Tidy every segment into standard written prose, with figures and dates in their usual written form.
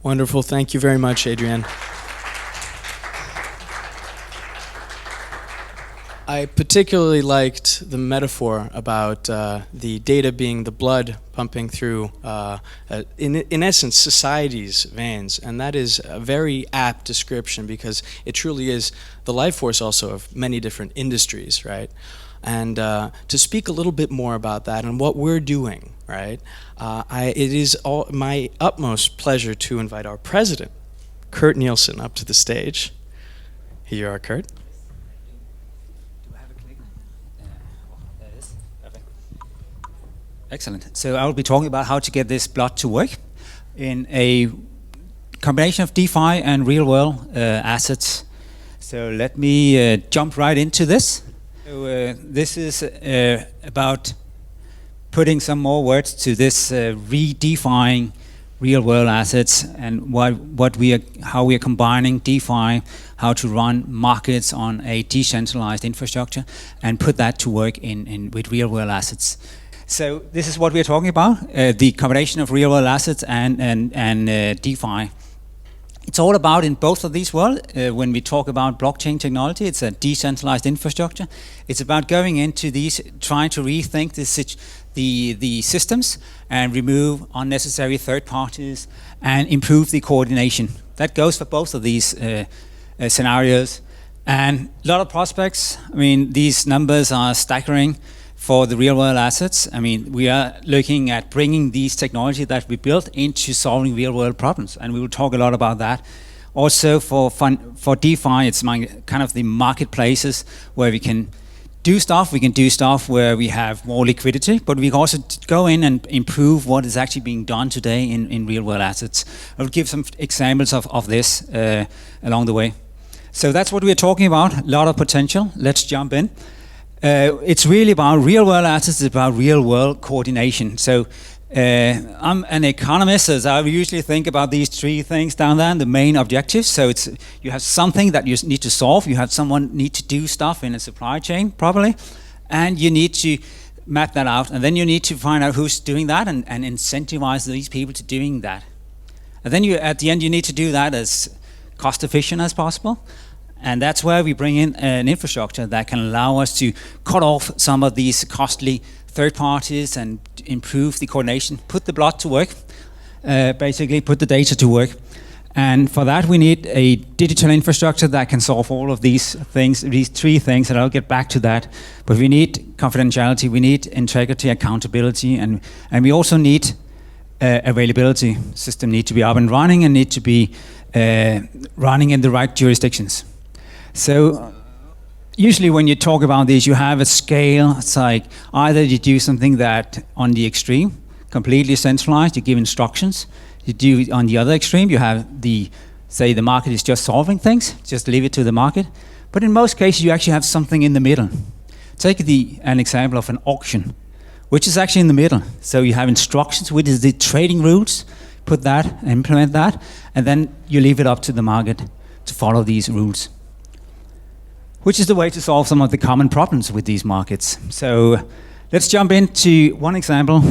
Wonderful. Thank you very much, Adrian. I particularly liked the metaphor about the data being the blood pumping through, in essence, society's veins. And that is a very apt description because it truly is the life force also of many different industries, right? And to speak a little bit more about that and what we're doing, right? It is my utmost pleasure to invite our president, Kurt Nielsen, up to the stage. Here you are, Kurt. Excellent. So I will be talking about how to get this block to work in a combination of DeFi and real-world assets. So let me jump right into this. So, this is about putting some more words to this redefining real-world assets and how we are combining DeFi, how to run markets on a decentralized infrastructure, and put that to work with real-world assets. So this is what we are talking about, the combination of real-world assets and DeFi. It's all about, in both of these worlds, when we talk about blockchain technology, it's a decentralized infrastructure. It's about going into these, trying to rethink the systems and remove unnecessary third parties and improve the coordination. That goes for both of these scenarios. And a lot of prospects, I mean, these numbers are staggering. For the real-world assets, I mean, we are looking at bringing these technology that we built into solving real-world problems, and we will talk a lot about that. Also, for DeFi, it's kind of the marketplaces where we can do stuff. We can do stuff where we have more liquidity, but we can also go in and improve what is actually being done today in real-world assets. I'll give some examples of this along the way. So that's what we're talking about. A lot of potential. Let's jump in. It's really about real-world assets, it's about real-world coordination. So I'm an economist, so I usually think about these three things down there, the main objectives. So it's you have something that you need to solve, you have someone need to do stuff in a supply chain properly, and you need to map that out, and then you need to find out who's doing that and incentivize these people to doing that. And then at the end you need to do that as cost efficient as possible. And that's where we bring in an infrastructure that can allow us to cut off some of these costly third parties and improve the coordination, put the block to work, basically put the data to work. And for that we need a digital infrastructure that can solve all of these things, these three things, and I'll get back to that. But we need confidentiality, we need integrity, accountability, and we also need availability. System need to be up and running and need to be running in the right jurisdictions. So usually when you talk about this, you have a scale. It's like either you do something that on the extreme, completely centralized, you give instructions. You do on the other extreme, you have say the market is just solving things, just leave it to the market. But in most cases, you actually have something in the middle. Take an example of an auction, which is actually in the middle. So you have instructions, which is the trading rules, put that, implement that, and then you leave it up to the market to follow these rules. Which is the way to solve some of the common problems with these markets. So let's jump into one example.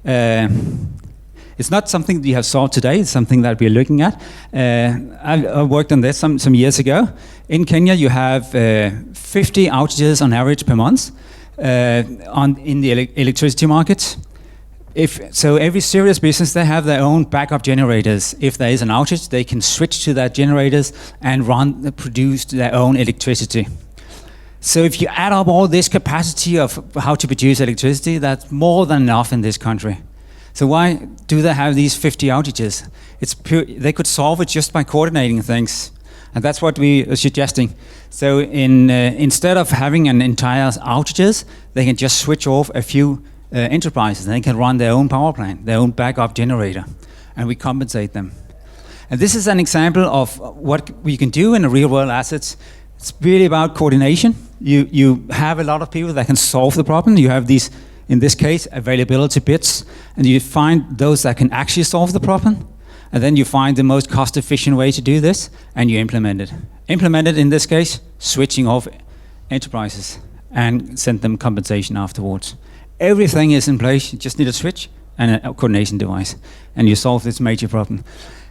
It's not something that you have solved today, it's something that we're looking at. I worked on this some years ago. In Kenya, you have 50 outages on average per month in the electricity market. So every serious business, they have their own backup generators. If there is an outage, they can switch to that generators and produce their own electricity. So if you add up all this capacity of how to produce electricity, that's more than enough in this country. So why do they have these 50 outages? They could solve it just by coordinating things. And that's what we are suggesting. So instead of having an entire outages, they can just switch off a few enterprises, and they can run their own power plant, their own backup generator, and we compensate them. And this is an example of what we can do in a real-world assets. It's really about coordination. You have a lot of people that can solve the problem. You have these, in this case, availability bits, and you find those that can actually solve the problem, and then you find the most cost-efficient way to do this, and you implement it. Implement it, in this case, switching off enterprises, and send them compensation afterwards. Everything is in place, you just need a switch and a coordination device, and you solve this major problem.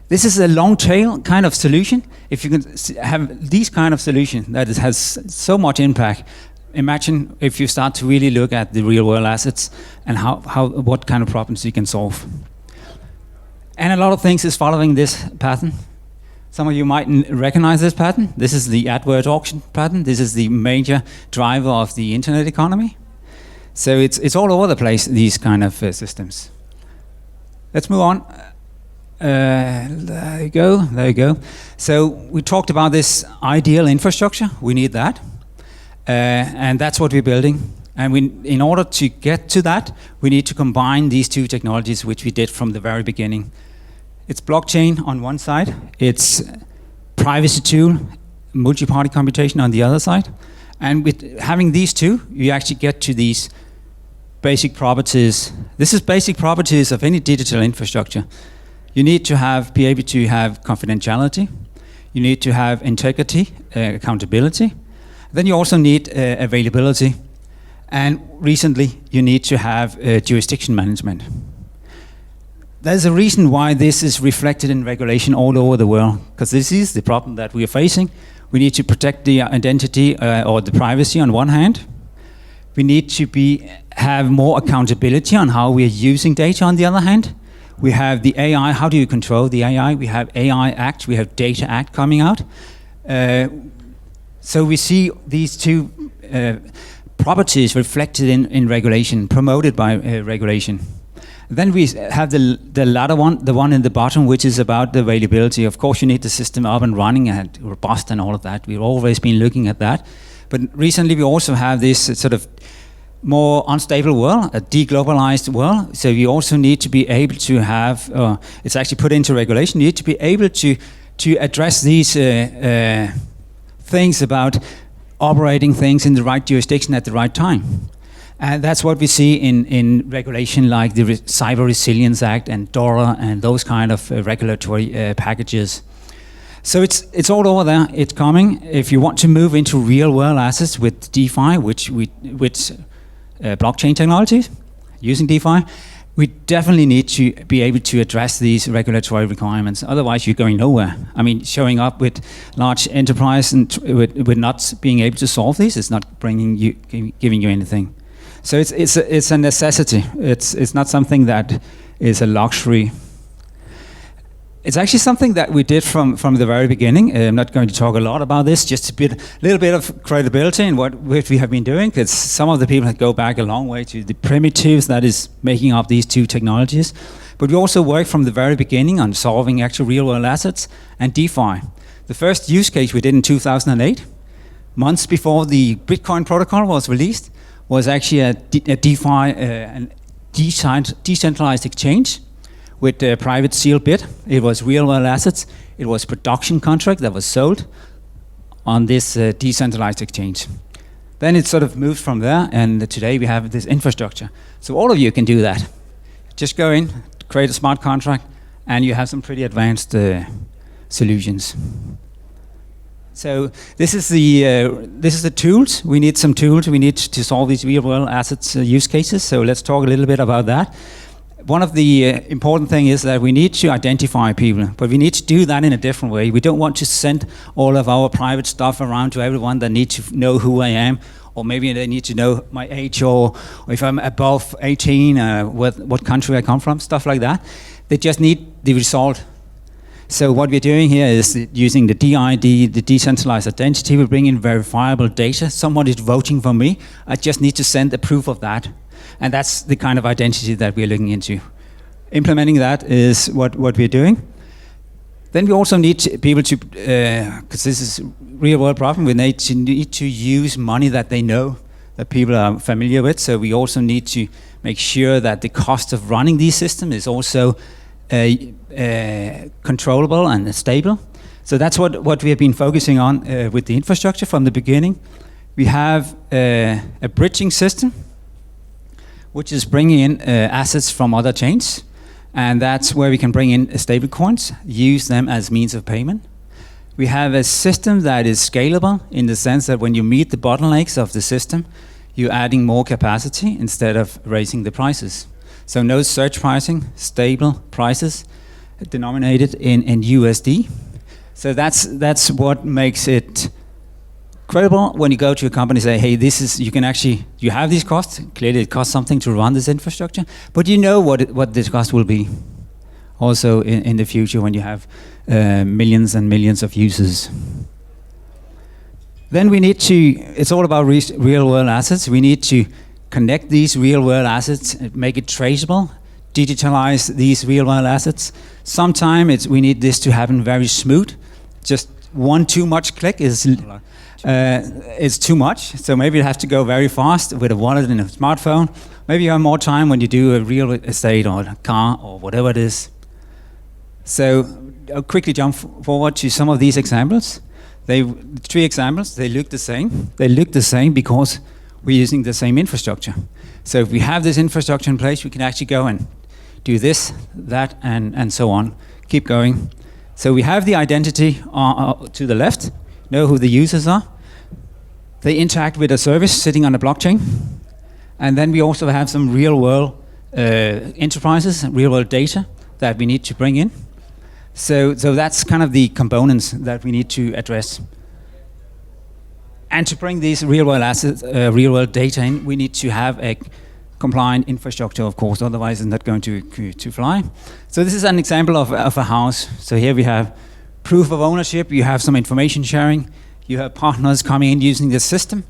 This is a long tail kind of solution. If you can have these kind of solution that has so much impact, imagine if you start to really look at the real world assets and what kind of problems you can solve. And a lot of things is following this pattern. Some of you might recognize this pattern. This is the AdWords auction pattern. This is the major driver of the internet economy. So it's all over the place, these kind of systems. Let's move on. There you go. So we talked about this ideal infrastructure. We need that. And that's what we're building. And in order to get to that, we need to combine these two technologies, which we did from the very beginning. It's blockchain on one side, it's privacy tool, multi-party computation on the other side. And with having these two, you actually get to these basic properties. This is basic properties of any digital infrastructure. You need to be able to have confidentiality. You need to have integrity, accountability. Then you also need availability. And recently, you need to have jurisdiction management. There's a reason why this is reflected in regulation all over the world, because this is the problem that we are facing. We need to protect the identity or the privacy on one hand. We need to have more accountability on how we are using data on the other hand. We have the AI, how do you control the AI? We have AI Act, we have Data Act coming out. So we see these two properties reflected in regulation, promoted by regulation. Then we have the latter one, the one in the bottom, which is about the availability. Of course, you need the system up and running and robust and all of that. We've always been looking at that. But recently, we also have this sort of more unstable world, a deglobalized world. So you also need to be able to have, it's actually put into regulation, you need to be able to address these things about operating things in the right jurisdiction at the right time. And that's what we see in regulation like the Cyber Resilience Act and DORA and those kind of regulatory packages. So it's all over there. It's coming. If you want to move into real world assets with DeFi, which blockchain technologies, using DeFi, we definitely need to be able to address these regulatory requirements. Otherwise, you're going nowhere. I mean, showing up with large enterprise and with not being able to solve these, it's not giving you anything. So it's a necessity. It's not something that is a luxury. It's actually something that we did from the very beginning. I'm not going to talk a lot about this, just a little bit of credibility in what we have been doing, because some of the people that go back a long way to the primitives that is making up these two technologies. But we also worked from the very beginning on solving actual real-world assets and DeFi. The first use case we did in 2008, months before the Bitcoin protocol was released, was actually a DeFi, a decentralized exchange with a private seal bid. It was real-world assets. It was production contract that was sold on this decentralized exchange. Then it sort of moved from there, and today we have this infrastructure. So all of you can do that. Just go in, create a smart contract, and you have some pretty advanced solutions. So this is the tools. We need some tools. We need to solve these real-world assets use cases. So let's talk a little bit about that. One of the important things is that we need to identify people, but we need to do that in a different way. We don't want to send all of our private stuff around to everyone that needs to know who I am, or maybe they need to know my age, or if I'm above 18, what country I come from, stuff like that. They just need the result. So what we're doing here is using the DID, the decentralized identity. We bring in verifiable data. Someone is voting for me. I just need to send a proof of that. And that's the kind of identity that we're looking into. Implementing that is what we're doing. Then we also need people to, because this is a real world problem, we need to use money that they know, that people are familiar with. So we also need to make sure that the cost of running these systems is also controllable and stable. So that's what we have been focusing on with the infrastructure from the beginning. We have a bridging system, which is bringing in assets from other chains. And that's where we can bring in stable coins, use them as means of payment. We have a system that is scalable in the sense that when you meet the bottlenecks of the system, you're adding more capacity instead of raising the prices. So no surge pricing, stable prices. denominated in USD. So that's what makes it credible when you go to a company and say, hey, you have these costs. Clearly it costs something to run this infrastructure, but you know what this cost will be also in the future when you have millions and millions of users. Then it's all about real world assets. We need to connect these real world assets, make it traceable, digitalize these real world assets. Sometimes we need this to happen very smooth. Just one too much click is too much. So maybe you have to go very fast with a wallet and a smartphone. Maybe you have more time when you do a real estate or a car or whatever it is. So I'll quickly jump forward to some of these examples. 3 examples, they look the same. They look the same because we're using the same infrastructure. So if we have this infrastructure in place, we can actually go and do this, that, and so on. Keep going. So we have the identity to the left, know who the users are. They interact with a service sitting on a blockchain. And then we also have some real world enterprises, real world data that we need to bring in. So that's kind of the components that we need to address. And to bring these real world assets, real world data in, we need to have a compliant infrastructure, of course, otherwise it's not going to fly. So this is an example of a house. So here we have proof of ownership, you have some information sharing, you have partners coming in using this system,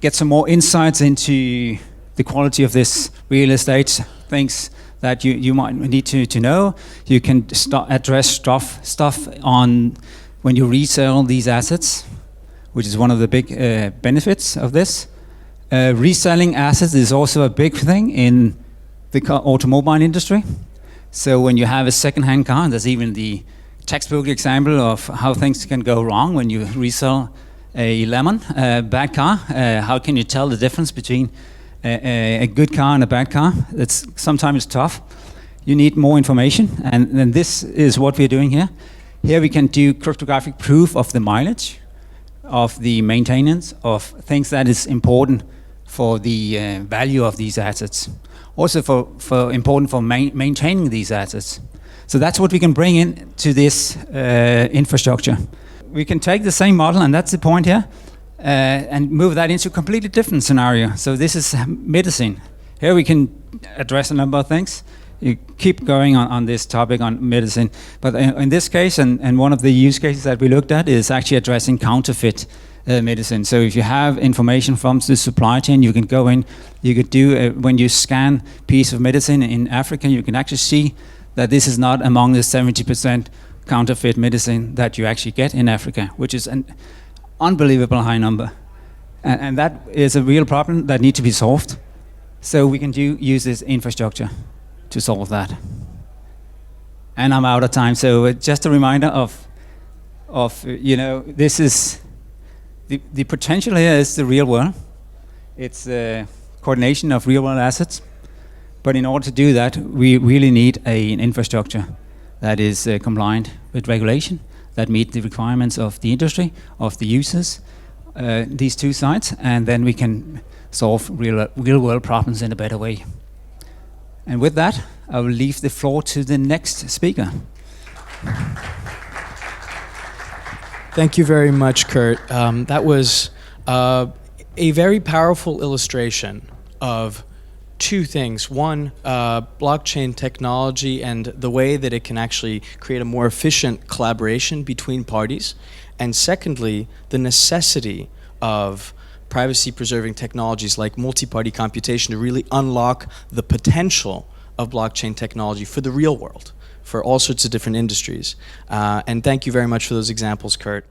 get some more insights into the quality of this real estate, things that you might need to know. You can address stuff on when you resell these assets, which is one of the big benefits of this. Reselling assets is also a big thing in the automobile industry. So when you have a second-hand car, there's even the textbook example of how things can go wrong when you resell a bad car. How can you tell the difference between a good car and a bad car? It's sometimes tough. You need more information, and this is what we're doing here. Here we can do cryptographic proof of the mileage, of the maintenance, of things that is important for the value of these assets. Also for important for maintaining these assets. So that's what we can bring in to this infrastructure. We can take the same model, and that's the point here, and move that into a completely different scenario. So this is medicine. Here we can address a number of things. You keep going on this topic on medicine, but in this case, and one of the use cases that we looked at is actually addressing counterfeit medicine. So if you have information from the supply chain, you can go in, you could do, when you scan a piece of medicine in Africa, you can actually see that this is not among the 70% counterfeit medicine that you actually get in Africa, which is an unbelievable high number. And that is a real problem that needs to be solved. So we can use this infrastructure to solve that. And I'm out of time, so just a reminder of this is, the potential here is the real world. It's coordination of real world assets. But in order to do that, we really need an infrastructure that is compliant with regulation, that meet the requirements of the industry, of the users, these two sides, and then we can solve real world problems in a better way. And with that, I will leave the floor to the next speaker. Thank you very much, Kurt. That was a very powerful illustration of two things. One, blockchain technology and the way that it can actually create a more efficient collaboration between parties. And secondly, the necessity of privacy-preserving technologies like multi-party computation to really unlock the potential of blockchain technology for the real world, for all sorts of different industries. And thank you very much for those examples, Kurt.